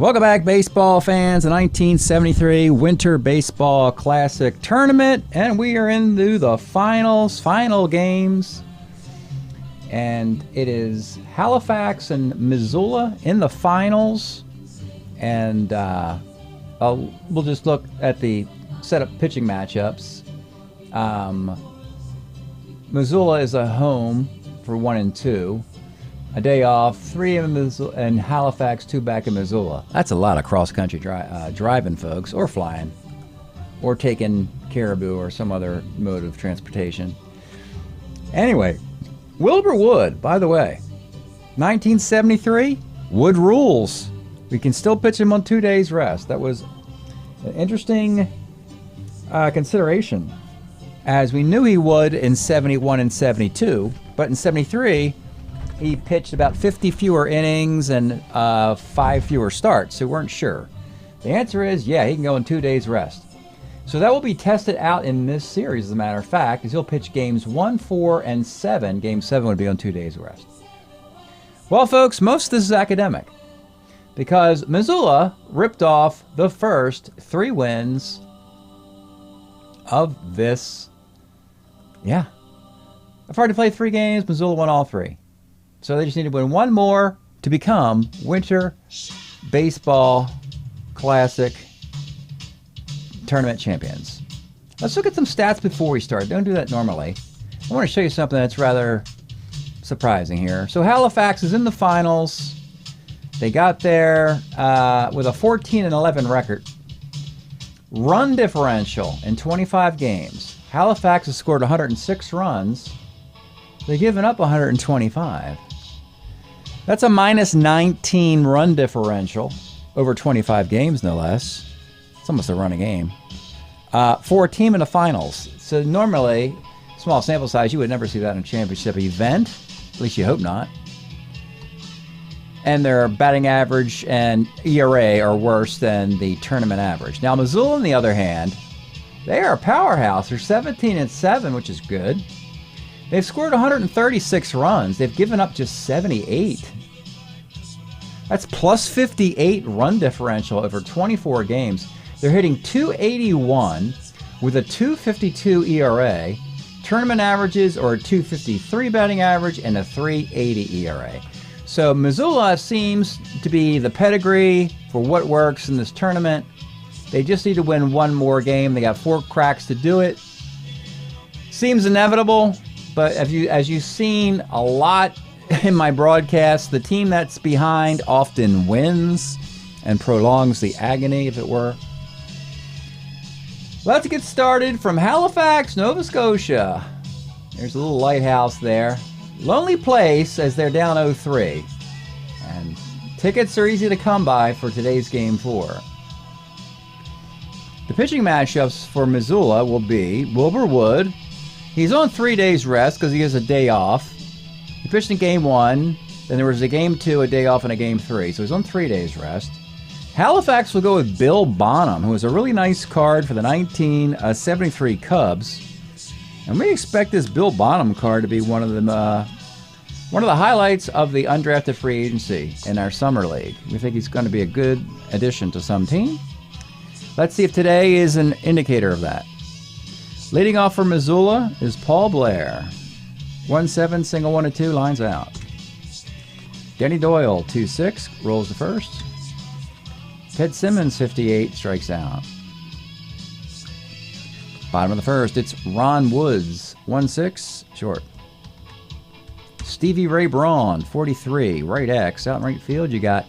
Welcome back, baseball fans. The 1973 Winter Baseball Classic Tournament, and we are into the final games. And it is Halifax and Missoula in the finals. And we'll just look at the setup pitching matchups. Missoula is a home for 1 and 2. A day off, 3 in Missoula, and Halifax, 2 back in Missoula. That's a lot of cross-country driving, folks, or flying, or taking caribou or some other mode of transportation. Anyway, Wilbur Wood, by the way, 1973, Wood rules. We can still pitch him on 2 days rest. That was an interesting consideration, as we knew he would in 71 and 72, but in 73, he pitched about 50 fewer innings and 5 fewer starts, so we weren't sure. The answer is, yeah, he can go in 2 days rest. So that will be tested out in this series, as a matter of fact, as he'll pitch games 1, 4, and 7. Game 7 would be on 2 days rest. Well, folks, most of this is academic, because Missoula ripped off the first 3 wins of this. Yeah. I've already played 3 games. Missoula won all 3. So they just need to win 1 more to become Winter Baseball Classic Tournament champions. Let's look at some stats before we start. Don't do that normally. I want to show you something that's rather surprising here. So Halifax is in the finals. They got there with a 14-11 record. Run differential in 25 games. Halifax has scored 106 runs. They've given up 125. That's a minus 19 run differential over 25 games, no less. It's almost a run a game. For a team in the finals. So normally, small sample size, you would never see that in a championship event. At least you hope not. And their batting average and ERA are worse than the tournament average. Now, Missoula, on the other hand, they are a powerhouse. They're 17 and 7, which is good. They've scored 136 runs. They've given up just 78. That's plus 58 run differential over 24 games. They're hitting 281 with a 252 ERA. Tournament averages are a 253 batting average and a 380 ERA. So Missoula seems to be the pedigree for what works in this tournament. They just need to win 1 more game. They got 4 cracks to do it. Seems inevitable. But as you've seen a lot in my broadcast, the team that's behind often wins and prolongs the agony, if it were. Let's get started from Halifax, Nova Scotia. There's a little lighthouse there. Lonely place as they're down 0-3. And tickets are easy to come by for today's Game 4. The pitching matchups for Missoula will be Wilbur Wood. He's on 3 days rest because he has a day off. He pitched in Game 1, then there was a Game 2, a day off, and a Game 3. So he's on 3 days rest. Halifax will go with Bill Bonham, who was a really nice card for the 1973 Cubs. And we expect this Bill Bonham card to be one of the highlights of the undrafted free agency in our summer league. We think he's going to be a good addition to some team. Let's see if today is an indicator of that. Leading off for Missoula is Paul Blair. 1-7, single 1-2, lines out. Denny Doyle, 2-6, rolls the first. Ted Simmons, 58, strikes out. Bottom of the first, it's Ron Woods, 1-6, short. Stevie Ray Braun, 43, right X. Out in right field, you got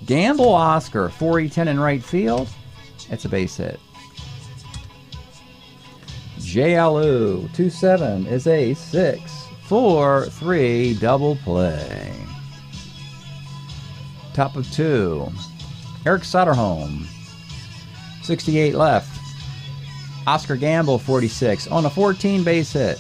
Gamble Oscar, 4-10 in right field. It's a base hit. Jay Alou, 2-7, is a 6-4-3 double play. Top of 2. Eric Soderholm, 68 left. Oscar Gamble, 46, on a 14 base hit.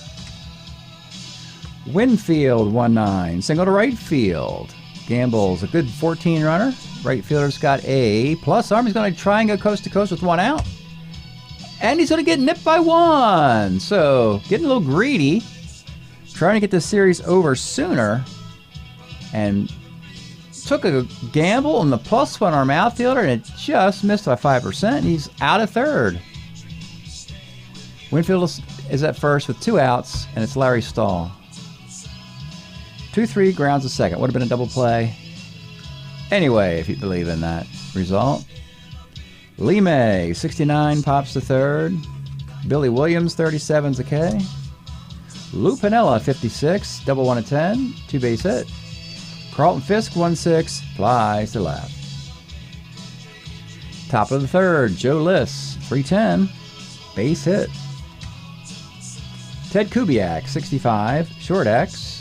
Winfield, 1-9, single to right field. Gamble's a good 14 runner. Right fielder's got a plus arm. He's going to try and go coast to coast with 1 out. And he's going to get nipped by 1. So getting a little greedy. Trying to get this series over sooner. And took a gamble on the +1 on our outfielder, and it just missed by 5%. He's out at third. Winfield is at first with 2 outs, and it's Larry Stahl. 2-3 grounds a second. Would have been a double play. Anyway, if you believe in that result. Lee May, 69, pops to third. Billy Williams, 37's a K. Lou Piniella, 56, double 1 to 10, 2 base hit. Carlton Fisk, 1-6, flies to left. Top of the third, Joe Liss, 310, base hit. Ted Kubiak, 65, short X.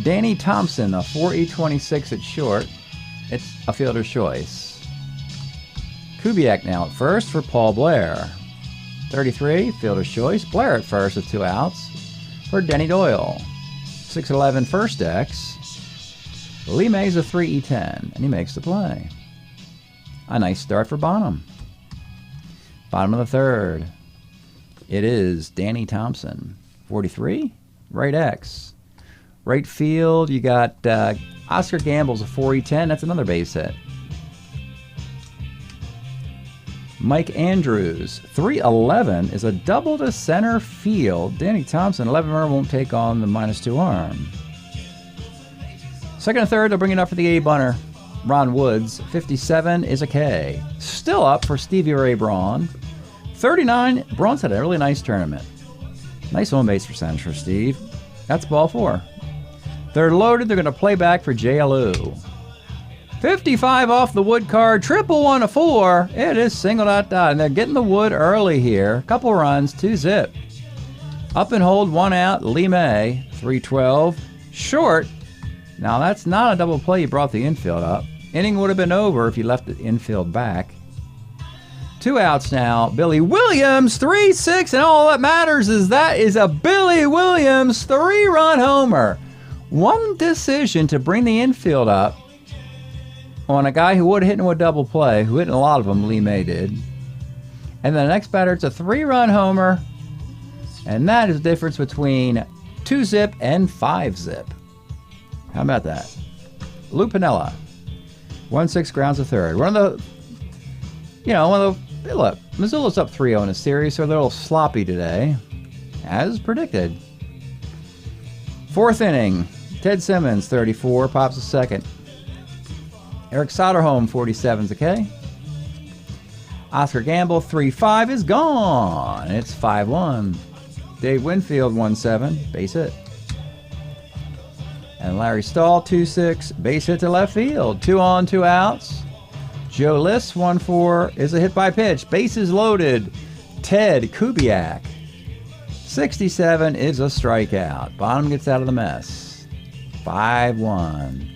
Danny Thompson, a 4E26 at short. It's a fielder's choice. Kubiak now at first for Paul Blair. 33, fielder's choice. Blair at first with 2 outs for Denny Doyle. 6'11", first X. Lee May's a 3E10, and he makes the play. A nice start for Bonham. Bottom of the third. It is Danny Thompson. 43, right X. Right field, you got Oscar Gamble's a 4E10. That's another base hit. Mike Andrews, 311, is a double to center field. Danny Thompson, 11-runner, won't take on the -2 arm. Second and third, they'll bring it up for the A-bunter. Ron Woods, 57, is a K. Still up for Stevie Ray Braun. 39, Braun's had a really nice tournament. Nice home base percentage for Steve. That's ball 4. They're loaded. They're going to play back for JLU. 55 off the wood card. Triple 1 to 4. It is single dot. And they're getting the wood early here. Couple runs. 2 zip. Up and hold. 1 out. Lee May. 312. Short. Now that's not a double play. You brought the infield up. Inning would have been over if you left the infield back. 2 outs now. Billy Williams. 3-6. And all that matters is that is a Billy Williams 3-run homer. One decision to bring the infield up on a guy who would have hit into a double play, who hit in a lot of them, Lee May did. And the next batter, it's a 3-run homer. And that is the difference between 2 zip and 5 zip. How about that? Lou Piniella. 1-6 grounds a third. Look, Missoula's up 3-0 in a series, so they're a little sloppy today, as predicted. 4th inning. Ted Simmons, 34, pops a second. Eric Soderholm, 47's a K. Oscar Gamble, 3-5, is gone. It's 5-1. Dave Winfield, 1-7, base hit. And Larry Stahl, 2-6, base hit to left field. 2 on, 2 outs. Joe Liss, 1-4, is a hit by pitch. Bases loaded. Ted Kubiak, 67, is a strikeout. Bonham gets out of the mess. 5-1.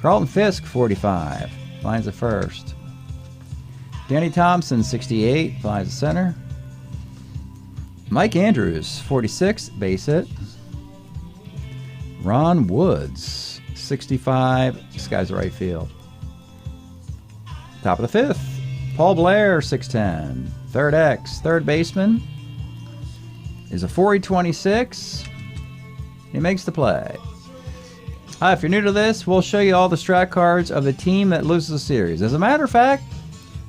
Carlton Fisk, 45, lines at first. Danny Thompson, 68, flies to center. Mike Andrews, 46, base hit. Ron Woods, 65, skies right field. Top of the 5th. Paul Blair, 6'10", third X, third baseman. Is a 4E26. He makes the play. If you're new to this, we'll show you all the strat cards of the team that loses the series. As a matter of fact,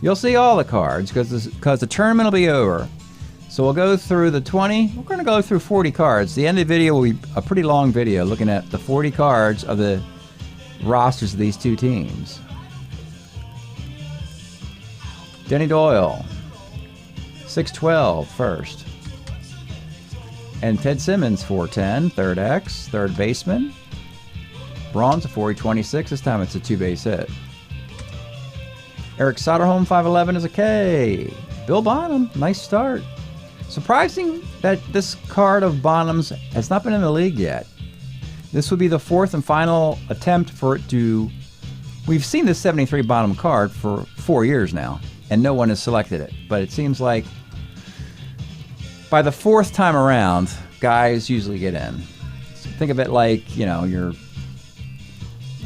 you'll see all the cards because the tournament will be over. So we'll go through the 20. We're going to go through 40 cards. The end of the video will be a pretty long video looking at the 40 cards of the rosters of these two teams. Denny Doyle, 6'12", first. And Ted Simmons, 4'10", third X, third baseman. Braun's a 4E26. This time it's a 2-base hit. Eric Soderholm, 5'11", is a K. Bill Bonham, nice start. Surprising that this card of Bonham's has not been in the league yet. This would be the 4th and final attempt for it to... We've seen this 73 Bonham card for 4 years now, and no one has selected it. But it seems like by the 4th time around, guys usually get in. So think of it like, you're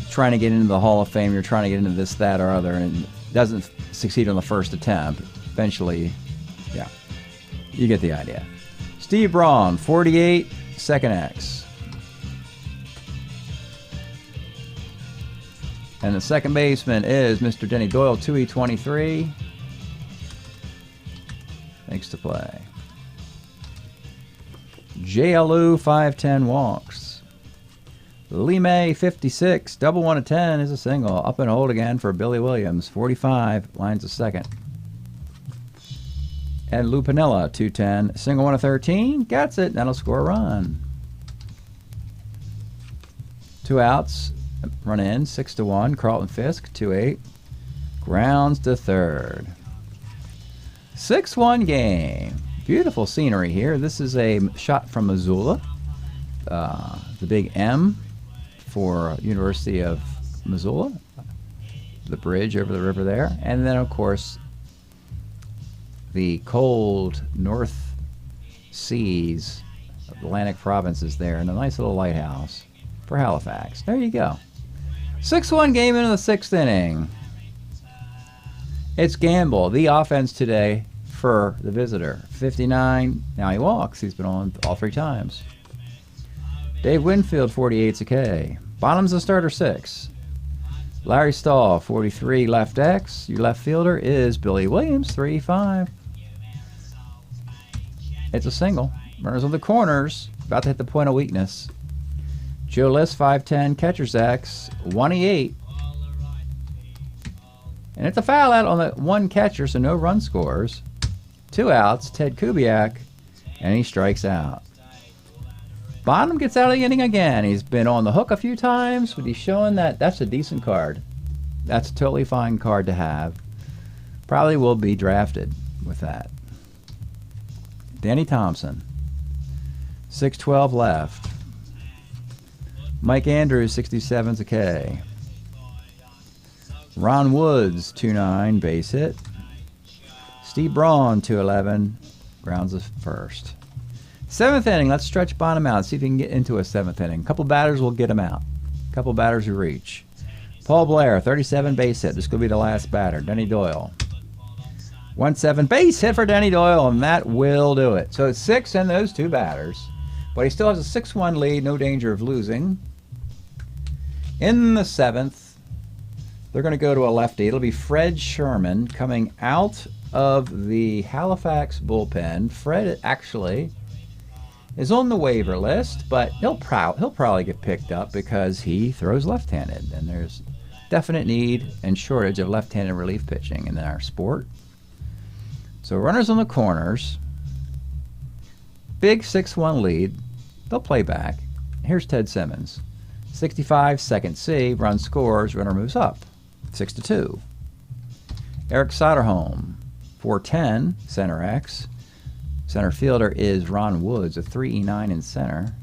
trying to get into the Hall of Fame, you're trying to get into this, that, or other, and it doesn't succeed on the first attempt. Eventually, you get the idea. Steve Braun, 48, second X. And the second baseman is Mr. Denny Doyle, 2E23. Thanks to play. JLU 510 walks. Lime 56, double 1 to 10 is a single. Up and hold again for Billy Williams, 45, lines a second. And Lupinella 210, single 1 to 13, gets it, that'll score a run. 2 outs, run in, 6 to 1. Carlton Fisk 2-8, grounds to third. 6-1 game. Beautiful scenery here. This is a shot from Missoula, the big M for University of Missoula, the bridge over the river there, and then of course the cold North Seas, Atlantic provinces there, and a nice little lighthouse for Halifax. There you go. 6-1 game into the 6th inning. It's Gamble, the offense today for the visitor. 59, now he walks. He's been on all 3 times. Dave Winfield, 48's a K. Bottom's the starter 6. Larry Stahl, 43, left X. Your left fielder is Billy Williams, 3-5. It's a single. Runners on the corners. About to hit the point of weakness. Joe List, 5'10", catcher's X, 1E8. And it's a foul out on the 1 catcher, so no run scores. 2 outs, Ted Kubiak, and he strikes out. Bonham gets out of the inning again. He's been on the hook a few times, but he's showing that that's a decent card. That's a totally fine card to have. Probably will be drafted with that. Danny Thompson, 6'12", left. Mike Andrews, 67's a K. Ron Woods, 2'9", base hit. Steve Braun, 2'11", grounds the first. 7th inning, let's stretch Bonham out, see if he can get into a 7th inning. A couple batters will get him out. A couple batters who reach. Paul Blair, 37, base hit. This could be the last batter. Denny Doyle. 1-7, base hit for Denny Doyle, and that will do it. So it's 6 in those 2 batters. But he still has a 6-1 lead, no danger of losing. In the 7th, they're going to go to a lefty. It'll be Fred Sherman coming out of the Halifax bullpen. Fred actually is on the waiver list, but he'll probably get picked up because he throws left-handed, and there's definite need and shortage of left-handed relief pitching in our sport. So runners on the corners, big 6-1 lead. They'll play back. Here's Ted Simmons, 65, second C, run scores, runner moves up, 6-2. Eric Soderholm, 4'10", center X. Center fielder is Ron Woods, a 3E9 in center.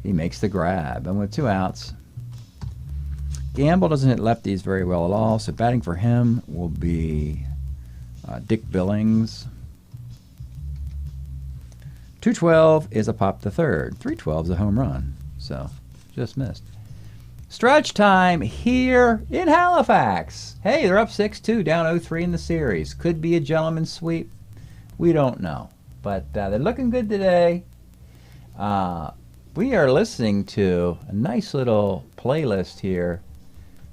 He makes the grab, and with 2 outs, Gamble doesn't hit lefties very well at all, so batting for him will be Dick Billings. 212 is a pop to third. 312 is a home run, so just missed. Stretch time here in Halifax. Hey, they're up 6-2, down 0-3 in the series. Could be a gentleman's sweep. We don't know, but they're looking good today. We are listening to a nice little playlist here.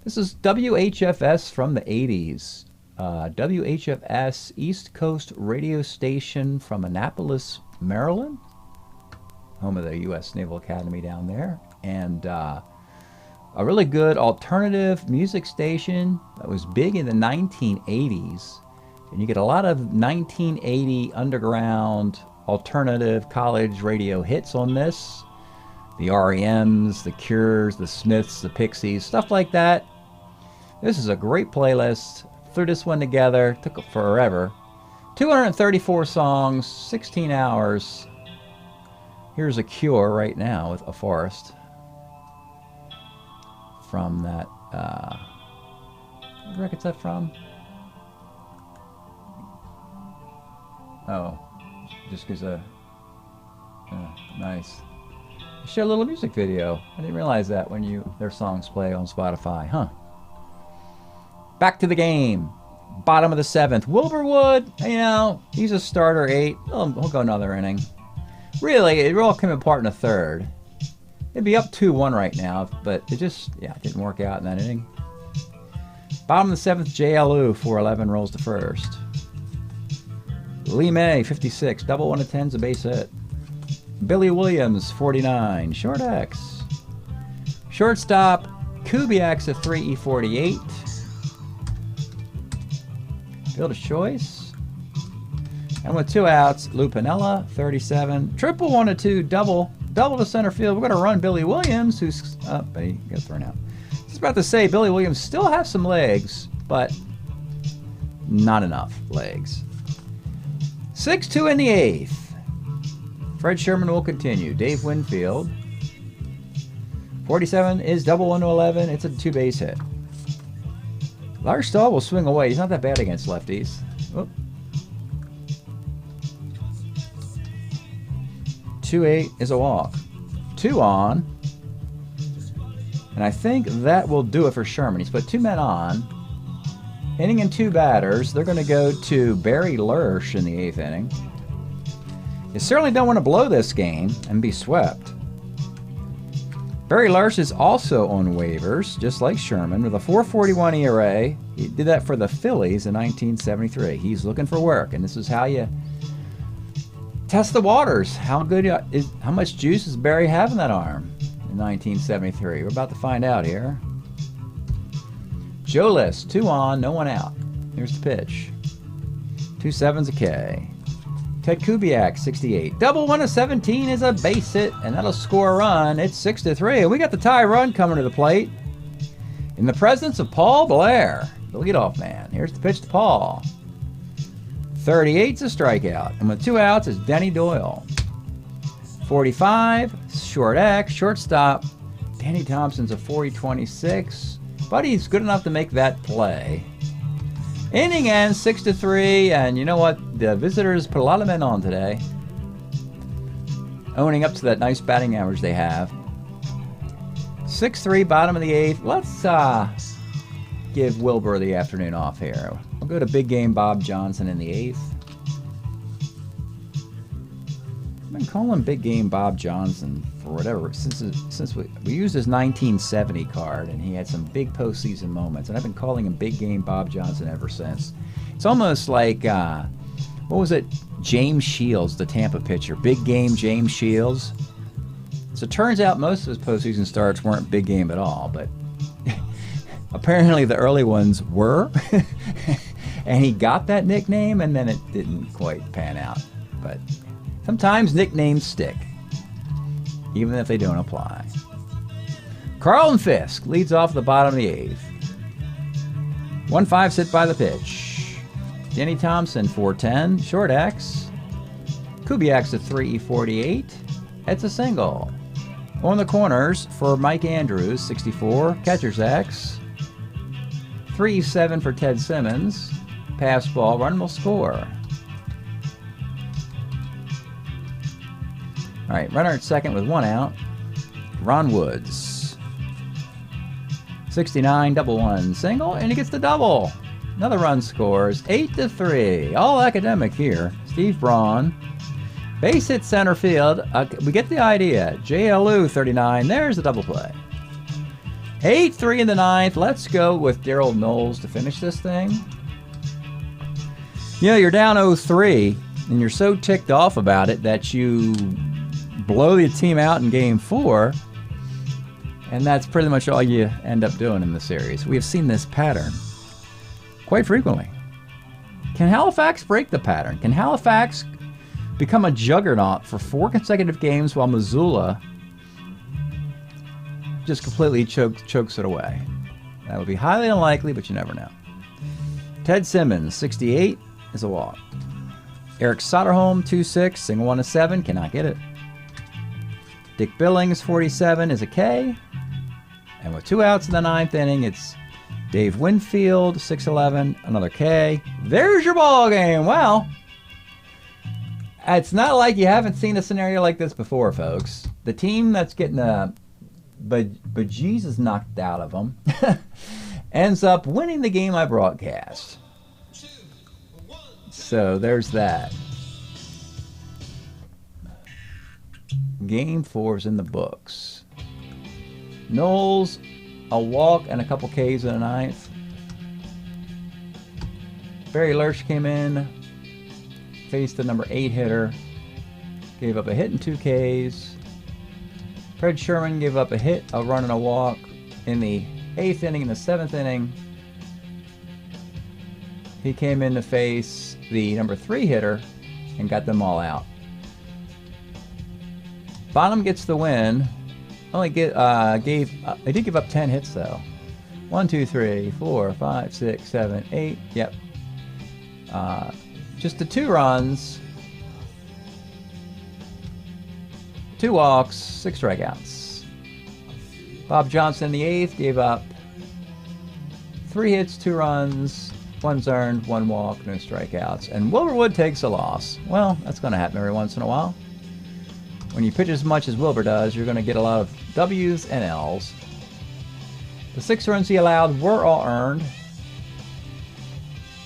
This is WHFS from the 80s. WHFS, East Coast radio station from Annapolis, Maryland, home of the U.S. Naval Academy down there. And a really good alternative music station that was big in the 1980s. And you get a lot of 1980 underground alternative college radio hits on this. The REMs, the Cures, the Smiths, the Pixies, stuff like that. This is a great playlist. Threw this one together, took forever. 234 songs, 16 hours. Here's a Cure right now with A Forest. From that, what record's that from? Oh, just because nice. Share a little music video. I didn't realize that when their songs play on Spotify, huh? Back to the game. Bottom of the 7th. Wilburwood, he's a starter 8. He'll go another inning. Really, it all came apart in the 3rd. It'd be up 2-1 right now, but it just, yeah, it didn't work out in that inning. Bottom of the 7th, JLU, 4-11, rolls to first. Lee May, 56, double 1 to 10's a base hit. Billy Williams, 49, short X. Shortstop, Kubiak's a 3E48. Fielder's choice. And with 2 outs, Lou Piniella, 37. Triple 1 to 2, double to center field. We're going to run Billy Williams, who's up, but he got thrown out. I was about to say, Billy Williams still has some legs, but not enough legs. 6-2 in the 8th. Fred Sherman will continue. Dave Winfield. 47 is double 1 to 11. It's a 2-base hit. Lars Stahl will swing away. He's not that bad against lefties. Oop. 2-8 is a walk. 2 on. And I think that will do it for Sherman. He's put 2 men on. Inning and 2 batters. They're going to go to Barry Lersch in the 8th inning. You certainly don't want to blow this game and be swept. Barry Lersch is also on waivers, just like Sherman, with a 4.41 ERA. He did that for the Phillies in 1973. He's looking for work, and this is how you test the waters. How much juice does Barry have in that arm in 1973? We're about to find out here. Joe List, 2 on, no 1 out. Here's the pitch. 2-7's a K. Ted Kubiak, 68. Double 1 to 17 is a base hit, and that'll score a run. It's 6-3. We got the tie run coming to the plate in the presence of Paul Blair, the leadoff man. Here's the pitch to Paul. 38's a strikeout, and with 2 outs is Denny Doyle. 45, short X, shortstop. Danny Thompson's a 4.26, but he's good enough to make that play. Inning ends 6-3, and you know what? The visitors put a lot of men on today, owning up to that nice batting average they have. 6-3, bottom of the 8th. Let's give Wilbur the afternoon off here. We'll go to Big Game Bob Johnson in the 8th. I've been calling Big Game Bob Johnson for whatever, since we used his 1970 card, and he had some big postseason moments, and I've been calling him Big Game Bob Johnson ever since. It's almost like, what was it? James Shields, the Tampa pitcher. Big Game James Shields. So it turns out most of his postseason starts weren't big game at all, but apparently the early ones were. And he got that nickname, and then it didn't quite pan out. But sometimes nicknames stick, even if they don't apply. Carlton Fisk leads off the bottom of the 8th. 1-5 sit by the pitch. Denny Thompson, 4.10, short X. Kubiak's a 3.48. It's a single. On the corners for Mike Andrews, 64, catcher's X. 3.7 for Ted Simmons. Pass ball, run will score. All right, runner at second with 1 out. Ron Woods. 69, double 1, single, and he gets the double. Another run scores, 8-3. All academic here. Steve Braun. Base hit center field. We get the idea. JLU 39. There's the double play. 8-3 in the 9th. Let's go with Daryl Knowles to finish this thing. You know, you're down 0-3, and you're so ticked off about it that you blow the team out in Game 4, and that's pretty much all you end up doing in the series. We have seen this pattern quite frequently. Can Halifax break the pattern? Can Halifax become a juggernaut for 4 consecutive games while Missoula just completely chokes it away? That would be highly unlikely, but you never know. Ted Simmons, 68, is a walk. Eric Soderholm, 2.6, single 1 to 7, cannot get it. Dick Billings, 47, is a K. And with 2 outs in the 9th inning, it's Dave Winfield, 6.11, another K. There's your ball game. Well, it's not like you haven't seen a scenario like this before, folks. The team that's getting the bejesus knocked out of them ends up winning the game I broadcast. So there's that. Game 4's in the books. Knowles, a walk and a couple Ks in the ninth. Barry Lurch came in, faced the number 8 hitter, gave up a hit and 2 Ks. Fred Sherman gave up a hit, a run, and a walk in the 8th inning and the 7th inning. He came in to face the number 3 hitter and got them all out. Bonham gets the win. Only he did give up 10 hits though. 1, 2, 3, 4, 5, 6, 7, 8. Yep. Just the 2 runs, 2 walks, 6 strikeouts. Bob Johnson in the 8th gave up 3 hits, 2 runs, 1 earned, 1 walk, no strikeouts. And Wilbur Wood takes a loss. Well, that's going to happen every once in a while. When you pitch as much as Wilbur does, you're going to get a lot of W's and L's. The 6 runs he allowed were all earned.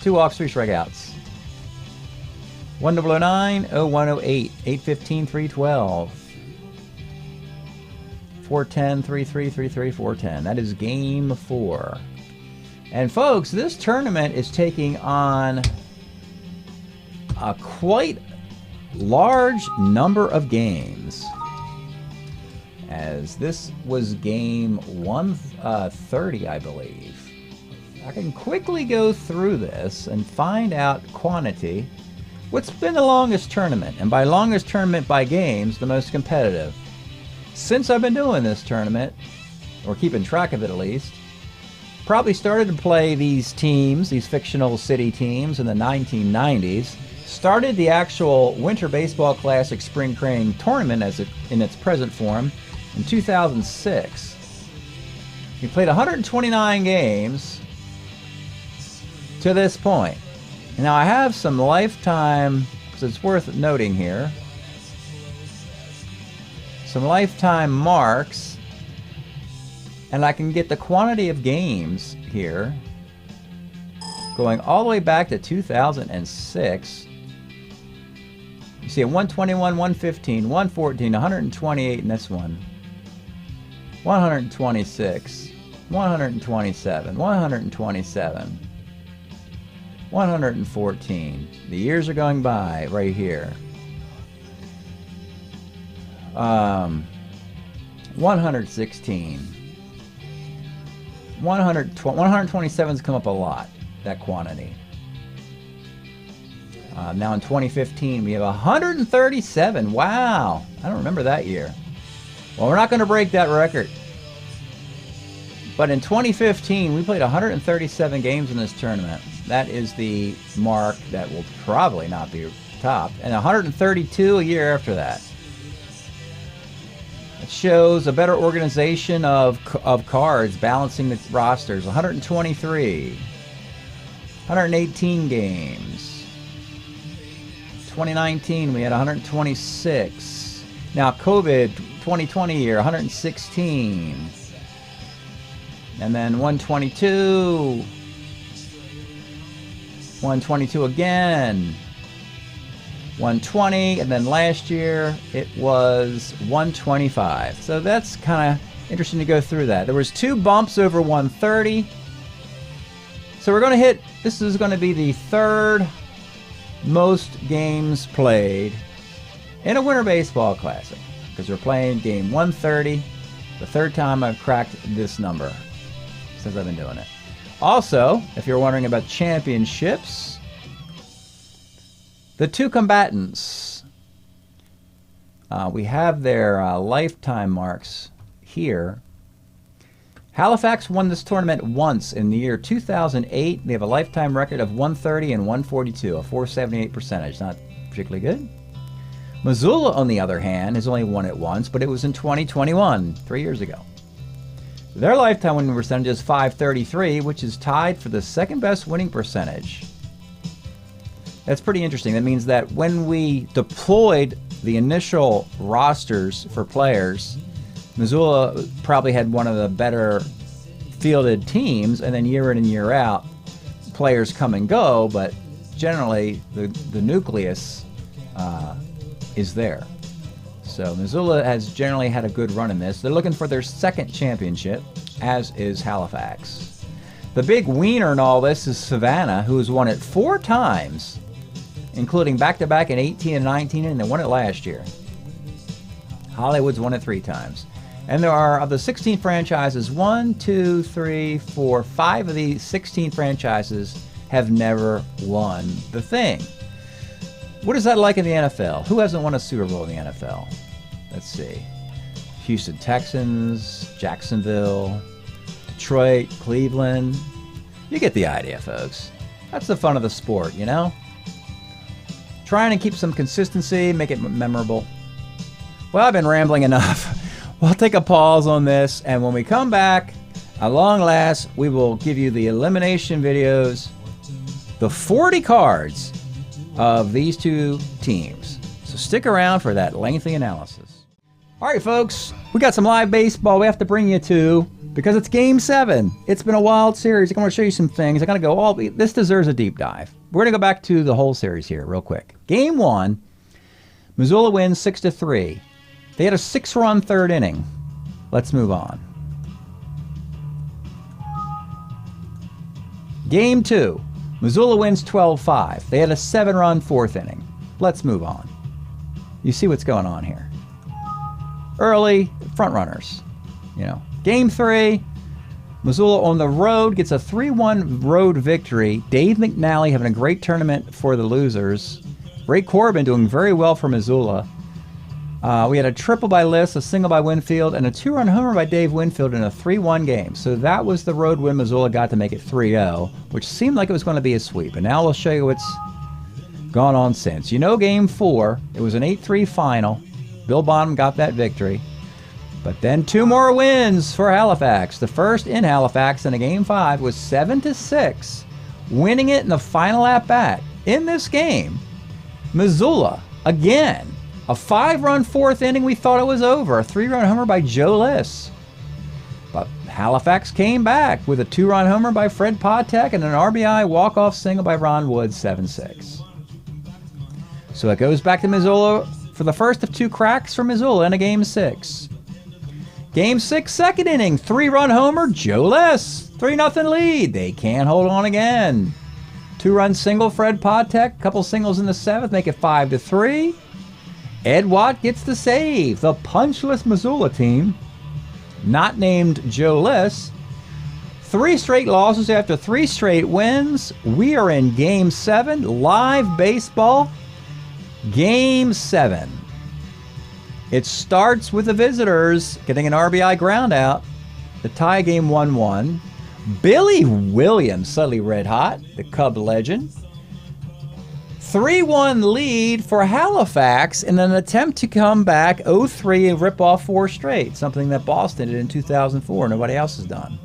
2 walks, 3 strikeouts. 1-0-9, 0-1-0-8, 8-15, 3-12. 4-10, 3-3, 3-3, 4-10. That is game 4. And folks, this tournament is taking on a quite large number of games, as this was game 130, I believe. I can quickly go through this and find out quantity. What's been the longest tournament? And by longest tournament by games, the most competitive. Since I've been doing this tournament, or keeping track of it at least, probably started to play these teams, these fictional city teams, in the 1990s. Started the actual Winter Baseball Classic Spring Training Tournament in its present form in 2006. He played 129 games to this point. Now I have some lifetime, because it's worth noting here, some lifetime marks, and I can get the quantity of games here going all the way back to 2006. You see, 121, 115, 114, 128 in this one, 126, 127, 127, 114. The years are going by right here. 116. 127's come up a lot, that quantity. Now in 2015, we have 137. Wow. I don't remember that year. Well, we're not going to break that record. But in 2015, we played 137 games in this tournament. That is the mark that will probably not be topped. And 132 a year after that. It shows a better organization of cards, balancing the rosters. 123. 118 games. 2019, we had 126. Now, COVID, 2020 year, 116. And then 122. 122 again. 120, and then last year it was 125. So that's kind of interesting to go through that. There was 2 bumps over 130. So we're going to hit, this is going to be the 3rd most games played in a Winter Baseball Classic, because we're playing game 130, the 3rd time I've cracked this number since I've been doing it. Also, if you're wondering about championships, the 2 combatants, we have their lifetime marks here. Halifax won this tournament once in the year 2008. They have a lifetime record of 130 and 142, a 478 percentage. Not particularly good. Missoula, on the other hand, has only won it once, but it was in 2021, 3 years ago. Their lifetime winning percentage is 533, which is tied for the 2nd best winning percentage. That's pretty interesting. That means that when we deployed the initial rosters for players, Missoula probably had one of the better fielded teams, and then year in and year out, players come and go, but generally the nucleus is there. So Missoula has generally had a good run in this. They're looking for their second championship, as is Halifax. The big wiener in all this is Savannah, who has won it 4 times, including back-to-back in 18 and 19, and they won it last year. Hollywood's won it 3 times. And there are, of the 16 franchises, 5 of the 16 franchises have never won the thing. What is that like in the NFL? Who hasn't won a Super Bowl in the NFL? Let's see. Houston Texans, Jacksonville, Detroit, Cleveland. You get the idea, folks. That's the fun of the sport, you know? Trying to keep some consistency, make it memorable. Well, I've been rambling enough. We'll take a pause on this, and when we come back, at long last, we will give you the elimination videos, the 40 cards of these 2 teams. So stick around for that lengthy analysis. All right, folks, we got some live baseball we have to bring you to because it's Game 7. It's been a wild series. I'm going to show you some things. I'm going to go this deserves a deep dive. We're going to go back to the whole series here real quick. Game 1, Missoula wins 6-3. They had a 6-run 3rd inning. Let's move on. Game 2, Missoula wins 12-5. They had a 7-run 4th inning. Let's move on. You see what's going on here. Early front runners. You know. Game 3, Missoula on the road gets a 3-1 road victory. Dave McNally having a great tournament for the losers. Ray Corbin doing very well for Missoula. We had a triple by Liss, a single by Winfield, and a 2-run homer by Dave Winfield in a 3-1 game. So that was the road win Missoula got to make it 3-0, which seemed like it was going to be a sweep. And now we'll show you what's gone on since. You know, Game 4, it was an 8-3 final. Bill Bonham got that victory. But then 2 more wins for Halifax. The first in Halifax in a Game 5 was 7-6, winning it in the final at-bat. In this game, Missoula, again, a 5-run 4th inning, we thought it was over. A 3-run homer by Joe Liss. But Halifax came back with a 2-run homer by Fred Potek and an RBI walk-off single by Ron Woods, 7-6. So it goes back to Missoula for the first of 2 cracks for Missoula in a Game 6. Game 6, 2nd inning, 3-run homer, Joe Liss. 3-0 lead. They can't hold on again. 2-run single, Fred Potek. Couple singles in the 7th, make it 5-3. Ed Watt gets the save. The punchless Missoula team, not named Joe Liss. 3 straight losses after 3 straight wins. We are in Game 7, live baseball. Game 7. It starts with the visitors getting an RBI ground out. The tie game 1-1. Billy Williams, suddenly red hot, the Cub legend. 3-1 lead for Halifax in an attempt to come back 0-3 and rip off 4 straight, something that Boston did in 2004. Nobody else has done.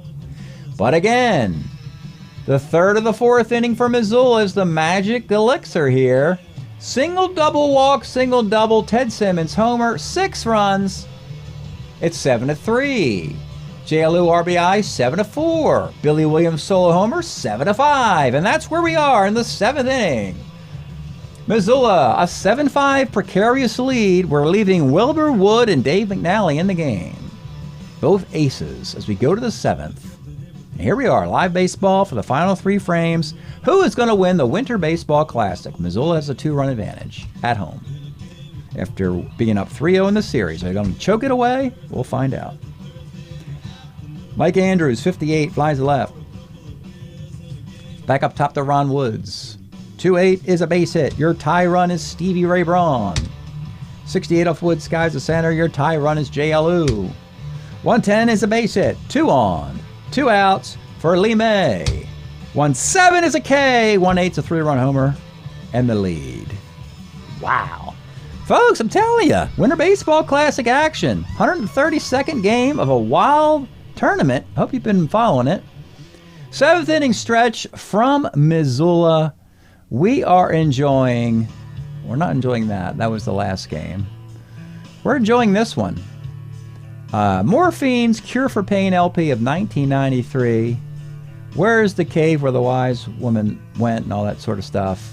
But again, the 3rd of the 4th inning for Missoula is the magic elixir here. Single, double walk, single, double, Ted Simmons homer, 6 runs. It's 7-3. JLU RBI, 7-4. Billy Williams solo homer, 7-5. And that's where we are in the 7th inning. Missoula, a 7-5 precarious lead. We're leaving Wilbur Wood and Dave McNally in the game. Both aces as we go to the 7th. And here we are, live baseball for the final 3 frames. Who is going to win the Winter Baseball Classic? Missoula has a 2-run advantage at home. After being up 3-0 in the series, are they going to choke it away? We'll find out. Mike Andrews, 58, flies to left. Back up top to Ron Woods. 2-8 is a base hit. Your tie run is Stevie Ray Braun. 68 off Woods, skies the center. Your tie run is JLU. 110 is a base hit. 2 on. 2 outs for Lee May. 1-7 is a K. 1-8's a 3-run homer. And the lead. Wow. Folks, I'm telling you, Winter Baseball Classic action. 132nd game of a wild tournament. Hope you've been following it. 7th inning stretch from Missoula. We are enjoying, we're not enjoying that. That was the last game. We're enjoying this one. Morphine's Cure for Pain LP of 1993. Where's the cave where the wise woman went and all that sort of stuff.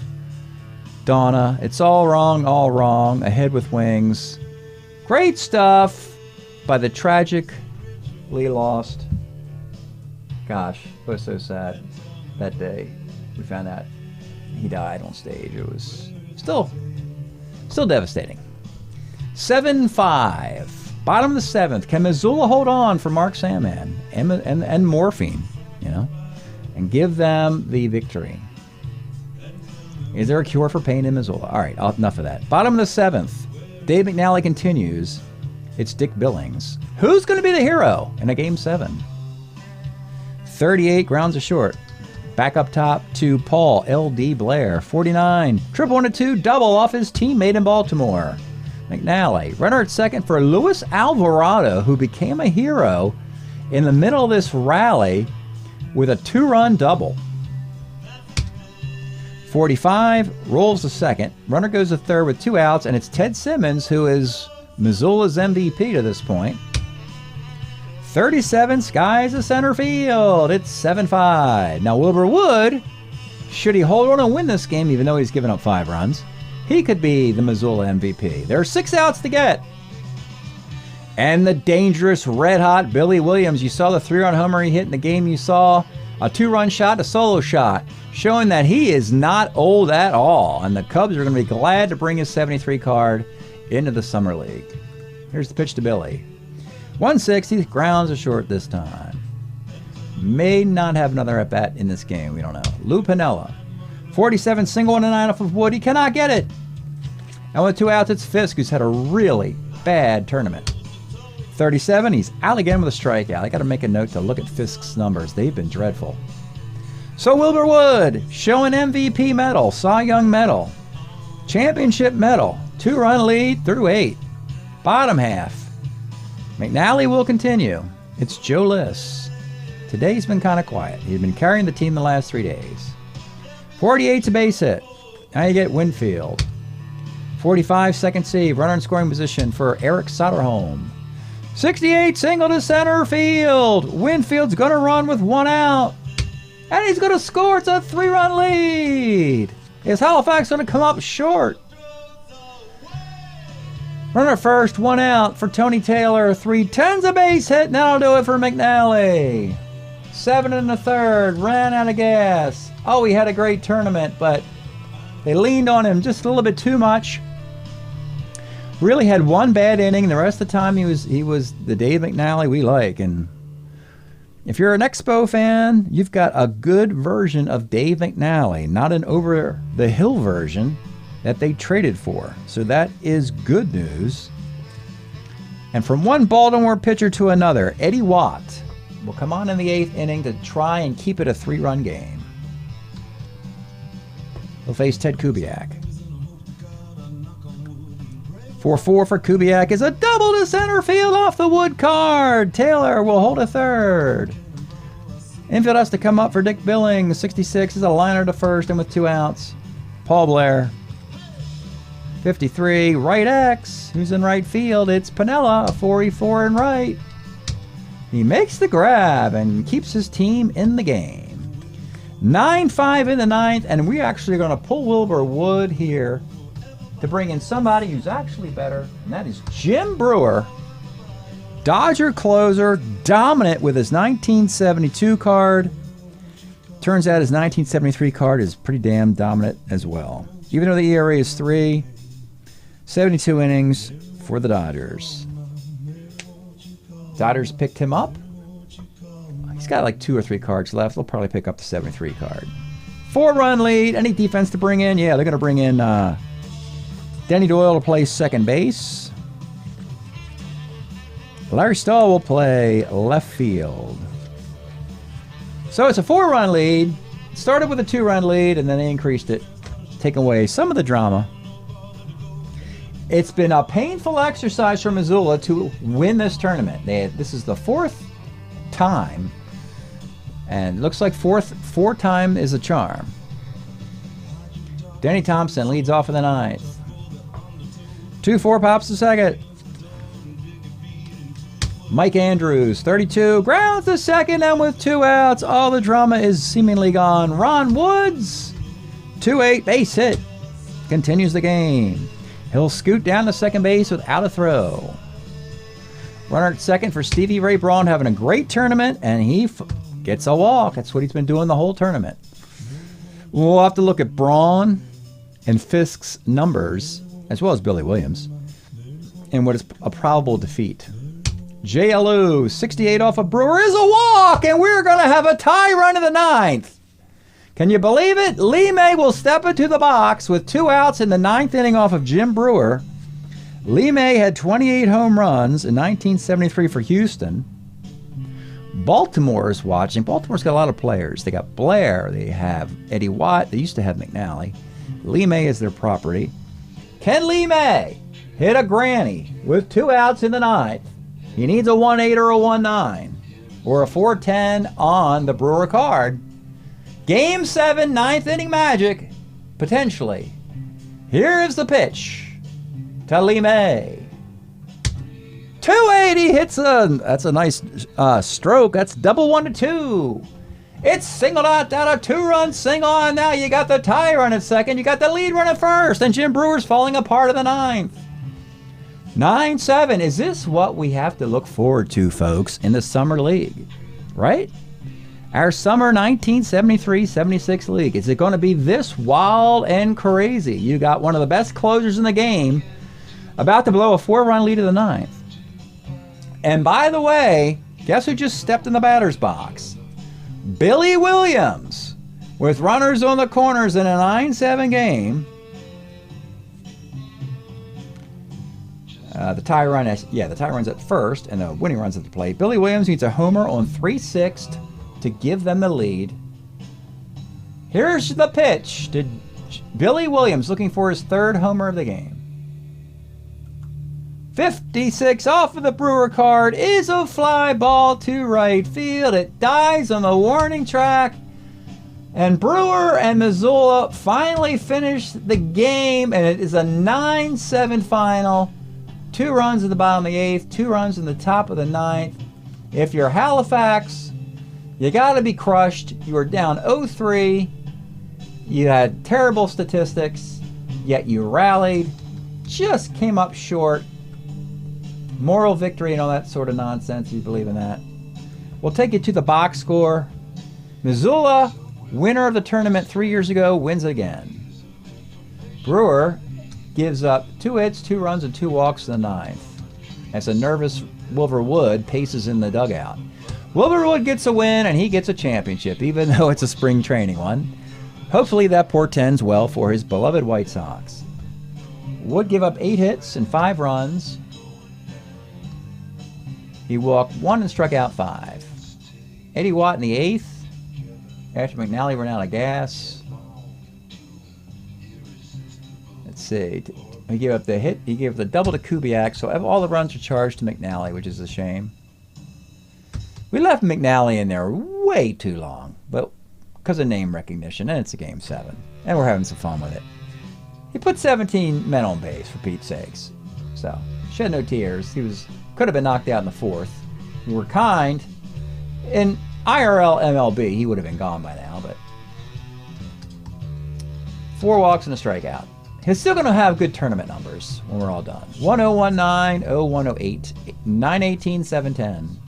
Donna, It's all wrong, Ahead with Wings. Great stuff by the tragically lost. Gosh, it was so sad that day. We found out he died on stage. It was still devastating. 7-5. Bottom of the 7th. Can Missoula hold on for Mark Salmon and Morphine, you know, and give them the victory? Is there a cure for pain in Missoula? All right, enough of that. Bottom of the 7th. Dave McNally continues. It's Dick Billings. Who's going to be the hero in a Game 7? 38 grounds are short. Back up top to Paul L.D. Blair. 49. Triple 1 to 2 double off his teammate in Baltimore. McNally. Runner at second for Luis Alvarado, who became a hero in the middle of this rally with a 2-run double. 45 rolls to second. Runner goes to third with 2 outs, and it's Ted Simmons, who is Missoula's MVP to this point. 37 skies to center field. It's 7-5. Now Wilbur Wood, should he hold on and win this game, even though he's given up 5 runs, he could be the Missoula MVP. There are 6 outs to get. And the dangerous, red-hot Billy Williams. You saw the 3-run homer he hit in the game. You saw a 2-run shot, a solo shot, showing that he is not old at all. And the Cubs are going to be glad to bring his 73 card into the Summer League. Here's the pitch to Billy. 160, grounds are short this time. May not have another at-bat in this game. We don't know. Lou Piniella. 47, single and a 9 off of Wood. He cannot get it. And with 2 outs, it's Fisk, who's had a really bad tournament. 37, he's out again with a strikeout. I got to make a note to look at Fisk's numbers. They've been dreadful. So Wilbur Wood, showing MVP medal, Cy Young medal, championship medal, 2-run lead through 8. Bottom half. McNally will continue. It's Joe Liss. Today he's been kind of quiet. He's been carrying the team the last 3 days. 48's a base hit. Now you get Winfield. 45, second save. Runner in scoring position for Eric Soderholm. 68, single to center field. Winfield's going to run with 1 out. And he's going to score. It's a 3-run lead. Is Halifax going to come up short? Runner first, 1 out for Tony Taylor. 3-10's a base hit. Now that'll do it for McNally. 7 1/3. Ran out of gas. Oh, he had a great tournament, but they leaned on him just a little bit too much. Really had 1 bad inning. The rest of the time he was the Dave McNally we like. And if you're an Expo fan, you've got a good version of Dave McNally, not an over-the-hill version that they traded for. So that is good news. And from one Baltimore pitcher to another, Eddie Watt will come on in the 8th inning to try and keep it a 3-run game. He'll face Ted Kubiak. 4-4 for Kubiak is a double to center field off the Wood card. Taylor will hold a third. Infield has to come up for Dick Billings. 66 is a liner to first and with 2 outs. Paul Blair. 53, right X. Who's in right field? It's Piniella, 44 in right. He makes the grab and keeps his team in the game. 9-5 in the 9th, and we're actually going to pull Wilbur Wood here to bring in somebody who's actually better, and that is Jim Brewer. Dodger closer, dominant with his 1972 card. Turns out his 1973 card is pretty damn dominant as well. Even though the ERA is 3, 72 innings for the Dodgers. Dodgers picked him up. He's got like 2 or 3 cards left. They'll probably pick up the 73 card. 4-run lead. Any defense to bring in? Yeah, they're going to bring in Denny Doyle to play second base. Larry Stahl will play left field. So it's a 4-run lead. It started with a 2-run lead, and then they increased it, taking away some of the drama. It's been a painful exercise for Missoula to win this tournament. This is the 4th time, and it looks like 4 time is a charm. Danny Thompson leads off in the 9th. 2-4 pops to second. Mike Andrews, 32, grounds to second, and with 2 outs, all the drama is seemingly gone. Ron Woods, 2-8, base hit, continues the game. He'll scoot down to second base without a throw. Runner at second for Stevie Ray Braun, having a great tournament, and he gets a walk. That's what he's been doing the whole tournament. We'll have to look at Braun and Fisk's numbers, as well as Billy Williams, and what is a probable defeat. JLO, 68 off of Brewer is a walk, and we're going to have a tie run in the ninth. Can you believe it? Lee May will step into the box with 2 outs in the ninth inning off of Jim Brewer. Lee May had 28 home runs in 1973 for Houston. Baltimore is watching. Baltimore's got a lot of players. They got Blair. They have Eddie Watt. They used to have McNally. Lee May is their property. Can Lee May hit a granny with 2 outs in the ninth? He needs a 1-8 or a 1-9 or a 4-10 on the Brewer card. Game 7, ninth inning magic, potentially. Here is the pitch to Lee May. 280 hits that's a nice stroke. That's double 1-2. It's singled out, down a 2-run single, and now you got the tie run at second. You got the lead run at first, and Jim Brewer's falling apart in the ninth. 9-7. Is this what we have to look forward to, folks, in the Summer League? Right? Our Summer 1973-76 League. Is it going to be this wild and crazy? You got one of the best closers in the game about to blow a 4-run lead in the ninth. And by the way, guess who just stepped in the batter's box? Billy Williams. With runners on the corners in a 9-7 game. The tie run's at first, and the winning run's at the plate. Billy Williams needs a homer on 3/6 to give them the lead. Here's the pitch to Billy Williams, looking for his 3rd homer of the game. 56 off of the Brewer card is a fly ball to right field. It dies on the warning track. And Brewer and Missoula finally finish the game, and it is a 9-7 final. 2 runs in the bottom of the 8th, 2 runs in the top of the 9th. If you're Halifax, you got to be crushed. You were down 0-3. You had terrible statistics, yet you rallied. Just came up short. Moral victory and all that sort of nonsense. You believe in that? We'll take you to the box score. Missoula, winner of the tournament 3 years ago, wins again. Brewer gives up 2 hits, 2 runs, and 2 walks in the 9th. As a nervous Wilbur Wood paces in the dugout. Wilbur Wood gets a win, and he gets a championship, even though it's a spring training one. Hopefully that portends well for his beloved White Sox. Wood gave up 8 hits and 5 runs. He walked 1 and struck out 5. Eddie Watt in the 8th, after McNally ran out of gas. Let's see. He gave up the hit. He gave the double to Kubiak, so all the runs are charged to McNally, which is a shame. We left McNally in there way too long, but because of name recognition, and it's a Game 7, and we're having some fun with it. He put 17 men on base, for Pete's sakes. So, shed no tears. He could have been knocked out in the 4th. We were kind. In IRL MLB, he would have been gone by now, but 4 walks and a strikeout. He's still going to have good tournament numbers when we're all done. 1019, 0108, 918, 710.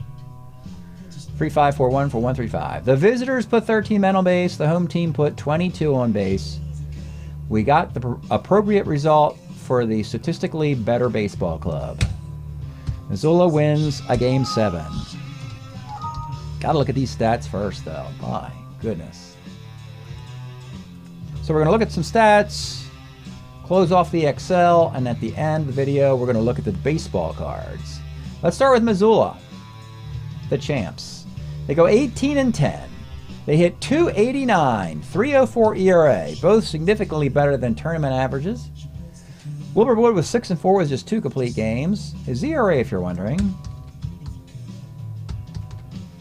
3541 for 135. The visitors put 13 men on base. The home team put 22 on base. We got the appropriate result for the statistically better baseball club. Missoula wins a Game 7. Got to look at these stats first, though. My goodness. So we're going to look at some stats, close off the Excel, and at the end of the video, we're going to look at the baseball cards. Let's start with Missoula, the champs. They go 18-10. They hit .289, 3.04 ERA, both significantly better than tournament averages. Wilbur Wood was 6-4 with just 2 complete games. His ERA, if you're wondering.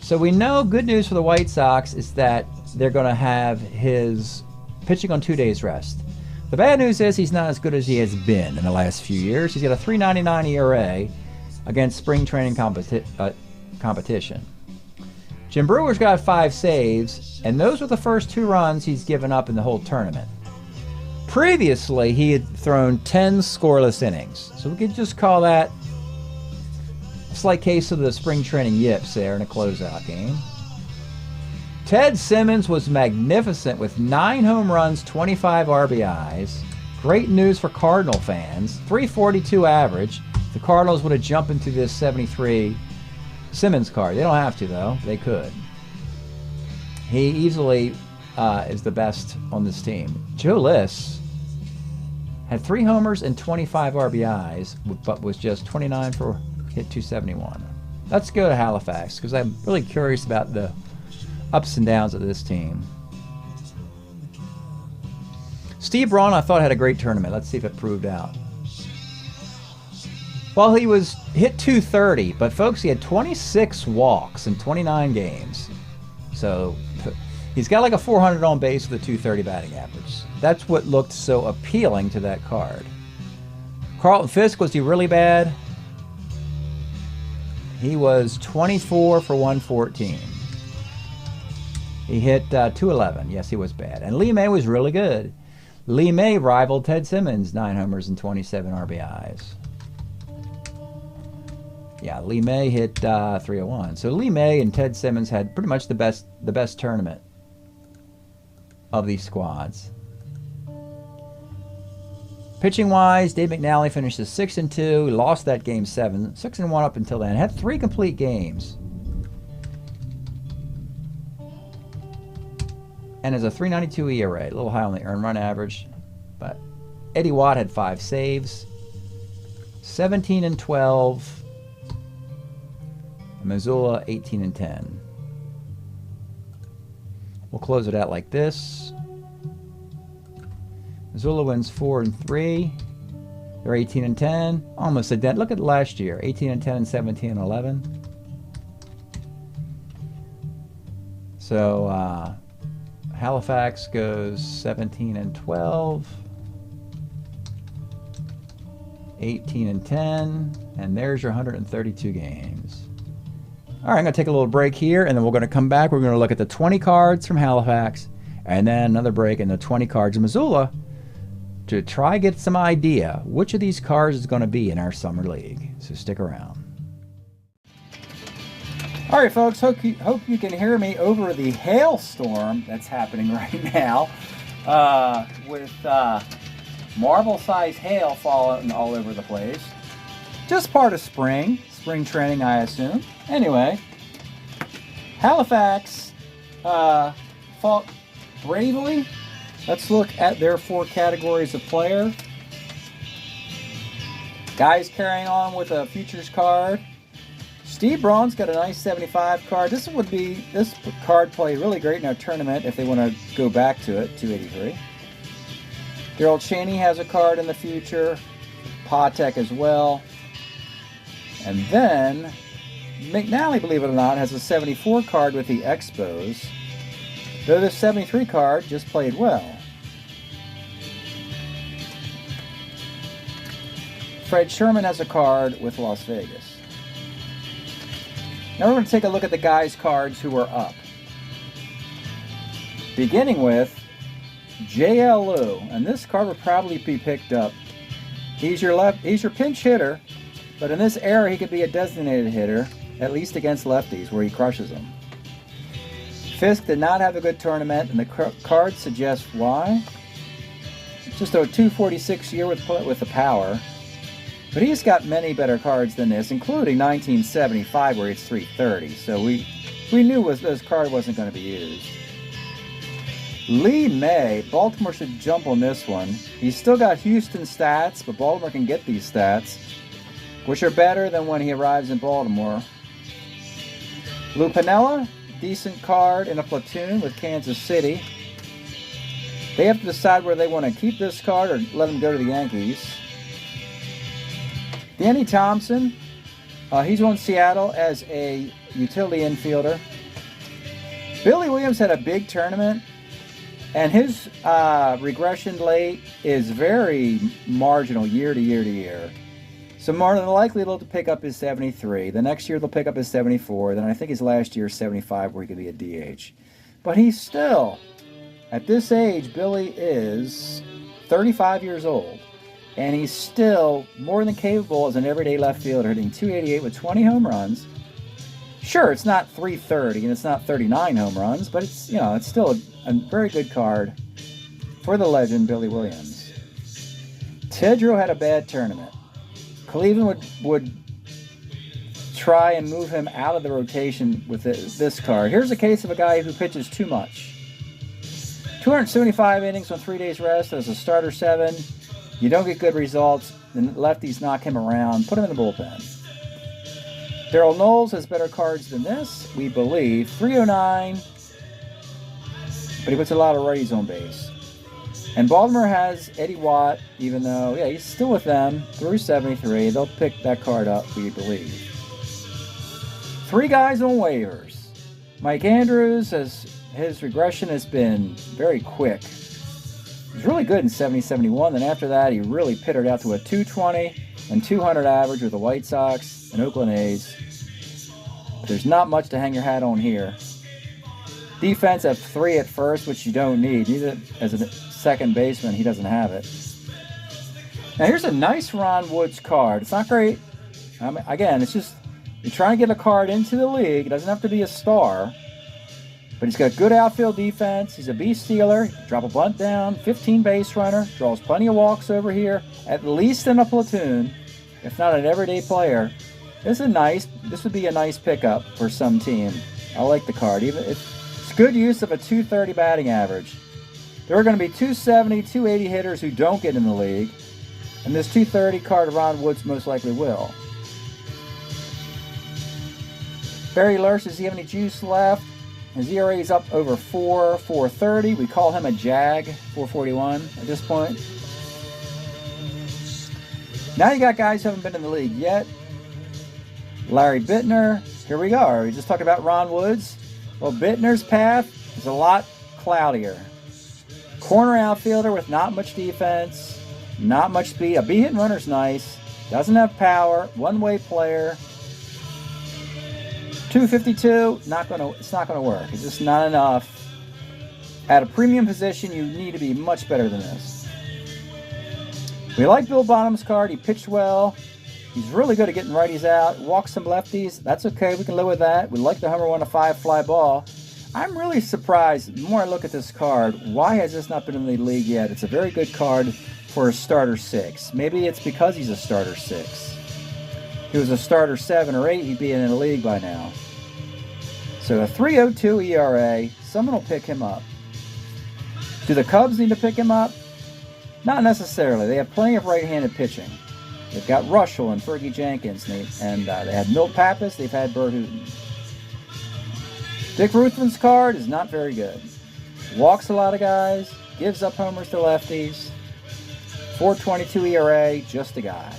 So we know good news for the White Sox is that they're going to have his pitching on 2 days rest. The bad news is he's not as good as he has been in the last few years. He's got a 3.99 ERA against spring training competition. Jim Brewer's got 5 saves, and those were the first 2 runs he's given up in the whole tournament. Previously, he had thrown 10 scoreless innings. So we could just call that a slight case of the spring training yips there in a closeout game. Ted Simmons was magnificent with 9 home runs, 25 RBIs. Great news for Cardinal fans. 342 average. The Cardinals would have jumped into this 73 Simmons card. They don't have to, though. They could. He easily is the best on this team. Joe Liss had 3 homers and 25 RBIs, but was just 29 for hit 271. Let's go to Halifax, because I'm really curious about the ups and downs of this team. Steve Braun, I thought, had a great tournament. Let's see if it proved out. Well, he was hit 230, but folks, he had 26 walks in 29 games. So he's got like a 400 on base with a 230 batting average. That's what looked so appealing to that card. Carlton Fisk, was he really bad? He was 24 for 114. He hit 211. Yes, he was bad. And Lee May was really good. Lee May rivaled Ted Simmons, 9 homers and 27 RBIs. Yeah, Lee May hit 301. So Lee May and Ted Simmons had pretty much the best tournament of these squads. Pitching wise, Dave McNally finishes 6-2. He lost that game 7, 6-1 up until then. Had 3 complete games. And has a 3.92 ERA, a little high on the earned run average. But Eddie Watt had 5 saves, 17-12. Missoula 18-10. We'll close it out like this. Missoula wins 4-3. They're 18-10, almost identical. Look at last year, 18-10 and 17-11. So Halifax goes 17-12, 18-10, and there's your 132 games. All right, I'm going to take a little break here, and then we're going to come back. We're going to look at the 20 cards from Halifax, and then another break in the 20 cards of Missoula to try get some idea which of these cards is going to be in our summer league. So stick around. All right, folks, hope you can hear me over the hailstorm that's happening right now with marble-sized hail falling all over the place. Just part of spring training, I assume. Anyway, Halifax fought bravely. Let's look at their 4 categories of player. Guys carrying on with a futures card. Steve Braun's got a nice 75 card. This card played really great in our tournament if they want to go back to it, 283. Daryl Cheney has a card in the future. Patek as well. And then McNally, believe it or not, has a 74 card with the Expos. Though the 73 card just played well. Fred Sherman has a card with Las Vegas. Now we're going to take a look at the guys' cards who are up. Beginning with J.L. Liu, and this card will probably be picked up. He's your pinch hitter, but in this era he could be a designated hitter, at least against lefties where he crushes them. Fisk did not have a good tournament, and the card suggests why. Just a 246 year with the power. But he's got many better cards than this, including 1975 where it's 330. So we knew this card wasn't going to be used. Lee May, Baltimore should jump on this one. He's still got Houston stats, but Baltimore can get these stats, which are better than when he arrives in Baltimore. Lou Piniella, decent card in a platoon with Kansas City. They have to decide whether they want to keep this card or let him go to the Yankees. Danny Thompson, he's on Seattle as a utility infielder. Billy Williams had a big tournament, and his regression late is very marginal year to year to year. So more than likely they'll pick up his 73. The next year they'll pick up his 74. Then I think his last year 75 where he could be a DH. But he's still, at this age, Billy is 35 years old, and he's still more than capable as an everyday left fielder, hitting .288 with 20 home runs. Sure, it's not .330 and it's not 39 home runs, but it's, you know, it's still a very good card for the legend Billy Williams. Tidrow had a bad tournament. Cleveland would try and move him out of the rotation with this card. Here's a case of a guy who pitches too much. 275 innings on 3 days rest as a starter 7. You don't get good results, then lefties knock him around, put him in the bullpen. Daryl Knowles has better cards than this, we believe. 309, but he puts a lot of righties on base. And Baltimore has Eddie Watt, even though, yeah, he's still with them through 73. They'll pick that card up, we believe. 3 guys on waivers. Mike Andrews, his regression has been very quick. He was really good in 70-71. Then after that, he really pittered out to a 220 and 200 average with the White Sox and Oakland A's. But there's not much to hang your hat on here. Defense at 3 at first, which you don't need. Neither as a second baseman, he doesn't have it. Now here's a nice Ron Woods card. It's not great. Again, it's just you're trying to get a card into the league. It doesn't have to be a star. But he's got good outfield defense. He's a beast stealer. Drop a bunt down, 15 base runner, draws plenty of walks over here, at least in a platoon, if not an everyday player. This would be a nice pickup for some team. I like the card. It's good use of a 230 batting average. There are going to be 270, 280 hitters who don't get in the league, and this 230 card of Ron Woods most likely will. Barry Lurch, does he have any juice left? His ERA is up over 4.30. We call him a Jag, 4.41 at this point. Now you got guys who haven't been in the league yet. Larry Bittner, here we go. We just talked about Ron Woods. Well, Bittner's path is a lot cloudier. Corner outfielder with not much defense, not much speed. A B-hit runner's nice. Doesn't have power. One-way player. 252, it's not gonna work. It's just not enough. At a premium position, you need to be much better than this. We like Bill Bonham's card. He pitched well. He's really good at getting righties out. Walks some lefties. That's okay. We can live with that. We like the Hummer 1-5 fly ball. I'm really surprised. The more I look at this card, why has this not been in the league yet? It's a very good card for a starter 6. Maybe it's because he's a starter 6. If he was a starter 7 or 8, he'd be in the league by now. So a 3.02 ERA, someone will pick him up. Do the Cubs need to pick him up? Not necessarily. They have plenty of right-handed pitching. They've got Russell and Fergie Jenkins, and they had Milt Pappas, they've had Bert Hooton. Dick Ruthven's card is not very good. Walks a lot of guys, gives up homers to lefties. 4.22 ERA, just a guy.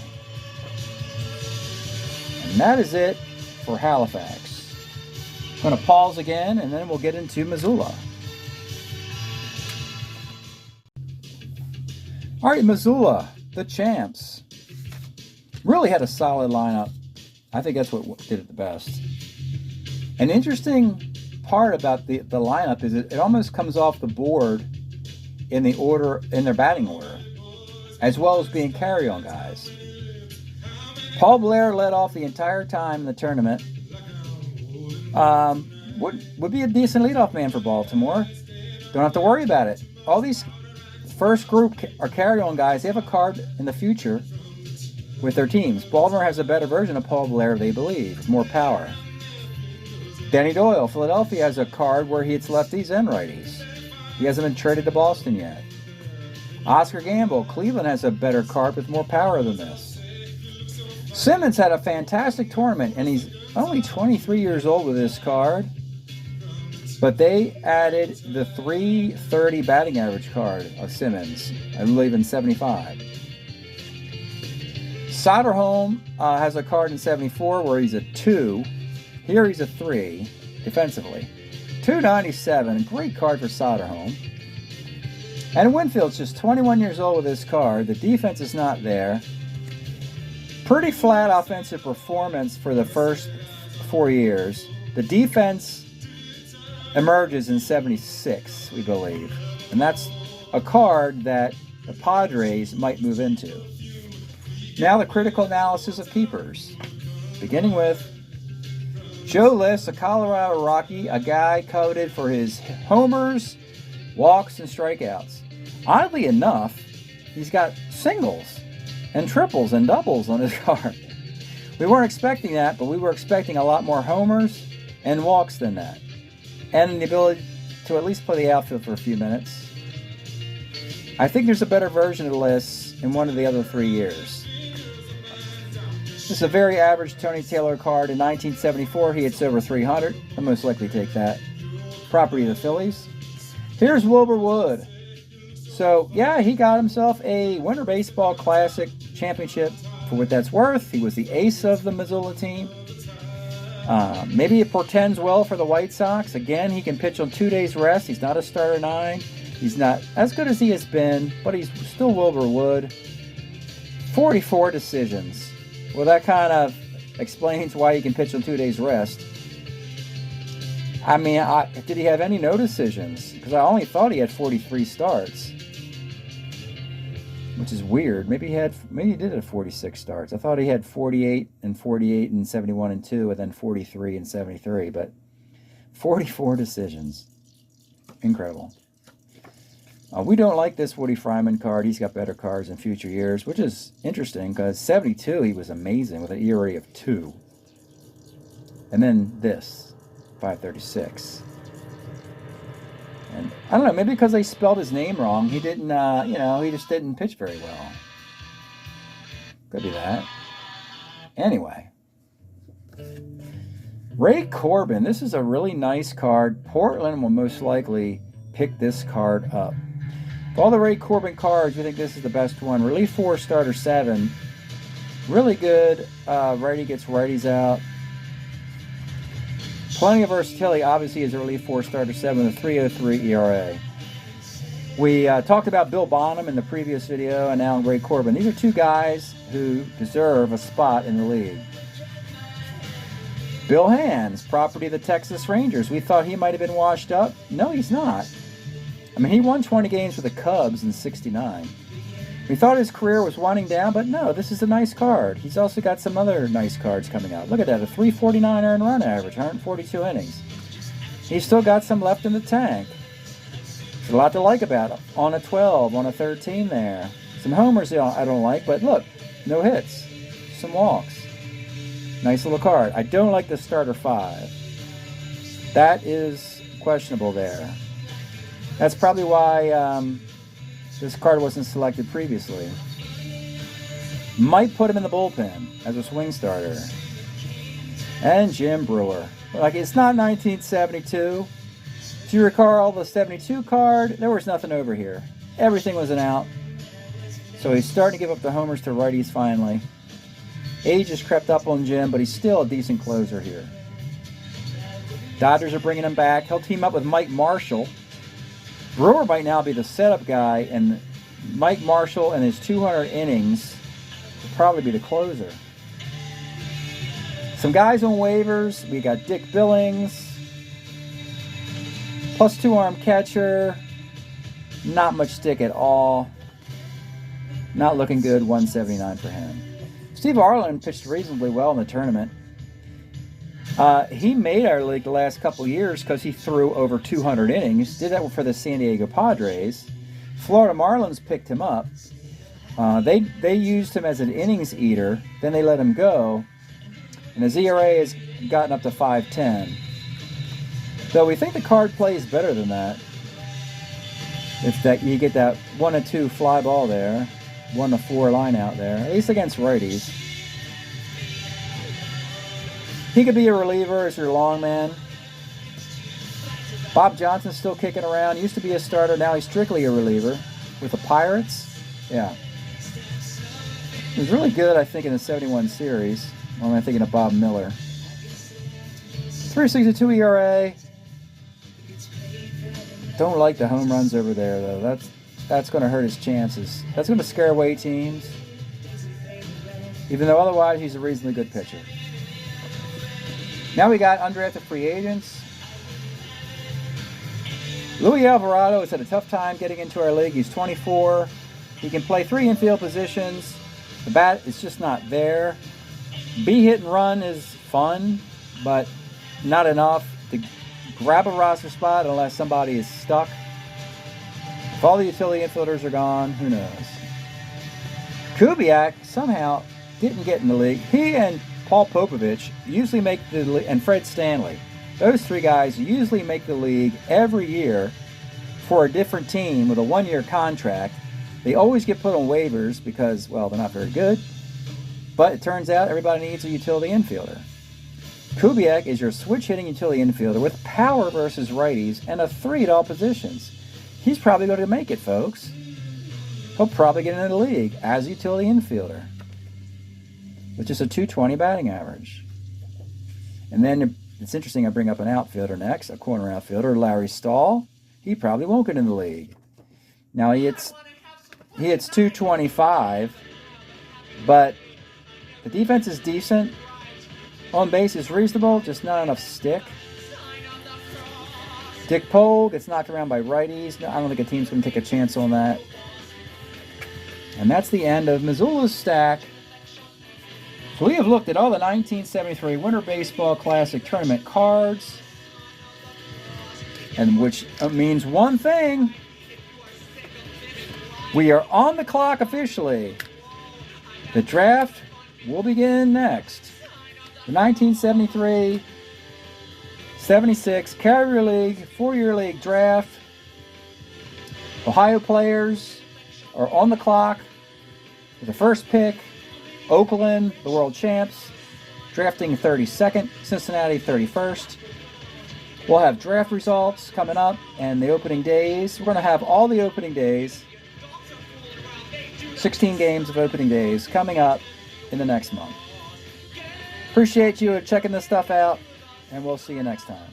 And that is it for Halifax. I'm going to pause again, and then we'll get into Missoula. All right, Missoula, the champs. Really had a solid lineup. I think that's what did it the best. An interesting part about the lineup is it almost comes off the board in their batting order, as well as being carry-on guys. Paul Blair led off the entire time in the tournament. Would be a decent leadoff man for Baltimore. Don't have to worry about it. All these first group are carry-on guys. They have a card in the future with their teams. Baltimore has a better version of Paul Blair, they believe, with more power. Danny Doyle, Philadelphia has a card where he hits lefties and righties. He hasn't been traded to Boston yet. Oscar Gamble, Cleveland has a better card with more power than this. Simmons had a fantastic tournament, and he's only 23 years old with this card. But they added the 330 batting average card of Simmons, I believe in 75. Soderholm has a card in 74 where he's a 2. Here he's a 3 defensively. 297, great card for Soderholm. And Winfield's just 21 years old with this card. The defense is not there. Pretty flat offensive performance for the first 4 years. The defense emerges in 76, we believe. And that's a card that the Padres might move into. Now the critical analysis of keepers. Beginning with Joe List, a Colorado Rocky, a guy coveted for his homers, walks, and strikeouts. Oddly enough, he's got singles and triples and doubles on his card. We weren't expecting that, but we were expecting a lot more homers and walks than that. And the ability to at least play the outfield for a few minutes. I think there's a better version of the list in one of the other 3 years. This is a very average Tony Taylor card. In 1974, he hits over 300. I'll most likely take that. Property of the Phillies. Here's Wilbur Wood. So, yeah, he got himself a Winter Baseball Classic championship. For what that's worth, he was the ace of the Missoula team. Maybe it portends well for the White Sox. Again, he can pitch on 2 days rest. He's not a starter 9. He's not as good as he has been, but he's still Wilbur Wood. 44 decisions. Well, that kind of explains why he can pitch on 2 days rest. I mean, did he have any no decisions? Because I only thought he had 43 starts, which is weird. Maybe he did have 46 starts. I thought he had 48 and 48 and 71 and 2, and then 43 and 73. But 44 decisions, incredible. We don't like this Woody Fryman card. He's got better cards in future years, which is interesting because 72 he was amazing with an ERA of 2, and then this 536. And I don't know, maybe because they spelled his name wrong, he didn't, he just didn't pitch very well. Could be that. Anyway. Ray Corbin. This is a really nice card. Portland will most likely pick this card up. Of all the Ray Corbin cards, we think this is the best one. Relief 4, starter 7. Really good. Righty gets righties out. Plenty of versatility, obviously, as a relief 4, starter 7 with a 3.03 ERA. We talked about Bill Bonham in the previous video, and now Ray Corbin. These are two guys who deserve a spot in the league. Bill Hands, property of the Texas Rangers. We thought he might have been washed up. No, he's not. I mean, he won 20 games for the Cubs in '69. We thought his career was winding down, but no, this is a nice card. He's also got some other nice cards coming out. Look at that, a 349 earned run average, 142 innings. He's still got some left in the tank. There's a lot to like about it. On a 12, on a 13 there. Some homers I don't like, but look, no hits. Some walks. Nice little card. I don't like the starter 5. That is questionable there. That's probably why this card wasn't selected previously. Might put him in the bullpen as a swing starter. And Jim Brewer. Like, it's not 1972. If you recall the 72 card, there was nothing over here. Everything was an out. So he's starting to give up the homers to righties finally. Age has crept up on Jim, but he's still a decent closer here. Dodgers are bringing him back. He'll team up with Mike Marshall. Brewer might now be the setup guy, and Mike Marshall and his 200 innings will probably be the closer. Some guys on waivers. We got Dick Billings. +2 arm catcher. Not much stick at all. Not looking good, 179 for him. Steve Arlen pitched reasonably well in the tournament. He made our league the last couple years because he threw over 200 innings. Did that for the San Diego Padres. Florida Marlins picked him up. They used him as an innings eater. Then they let him go. And his ERA has gotten up to 5.10. Though we think the card plays better than that. If that you get that 1-2 fly ball there. 1-4 line out there. At least against righties. He could be a reliever as your long man. Bob Johnson's still kicking around. Used to be a starter. Now he's strictly a reliever. With the Pirates. Yeah. He was really good, I think, in the 71 series. Or am I thinking of Bob Miller? 3.62 ERA. Don't like the home runs over there, though. That's going to hurt his chances. That's going to scare away teams. Even though otherwise he's a reasonably good pitcher. Now we got undrafted free agents. Luis Alvarado has had a tough time getting into our league. He's 24. He can play 3 infield positions. The bat is just not there. B hit and run is fun, but not enough to grab a roster spot unless somebody is stuck. If all the utility infielders are gone, who knows? Kubiak somehow didn't get in the league. He and Paul Popovich usually make the league, and Fred Stanley. Those 3 guys usually make the league every year for a different team with a 1-year contract. They always get put on waivers because, well, they're not very good. But it turns out everybody needs a utility infielder. Kubiak is your switch-hitting utility infielder with power versus righties and a 3 at all positions. He's probably going to make it, folks. He'll probably get into the league as a utility infielder, with just a .220 batting average. And then it's interesting, I bring up an outfielder next, a corner outfielder, Larry Stahl. He probably won't get in the league. Now he hits .225, but the defense is decent. On base is reasonable, just not enough stick. Dick Pole gets knocked around by righties. I don't think a team's going to take a chance on that. And that's the end of Missoula's stack. So we have looked at all the 1973 Winter Baseball Classic Tournament cards, and which means one thing. We are on the clock officially. The draft will begin next. The 1973-76 Carrier League 4-year league draft. Ohio players are on the clock with the first pick. Oakland, the world champs, drafting 32nd, Cincinnati 31st. We'll have draft results coming up and the opening days. We're going to have all the opening days, 16 games of opening days coming up in the next month. Appreciate you checking this stuff out, and we'll see you next time.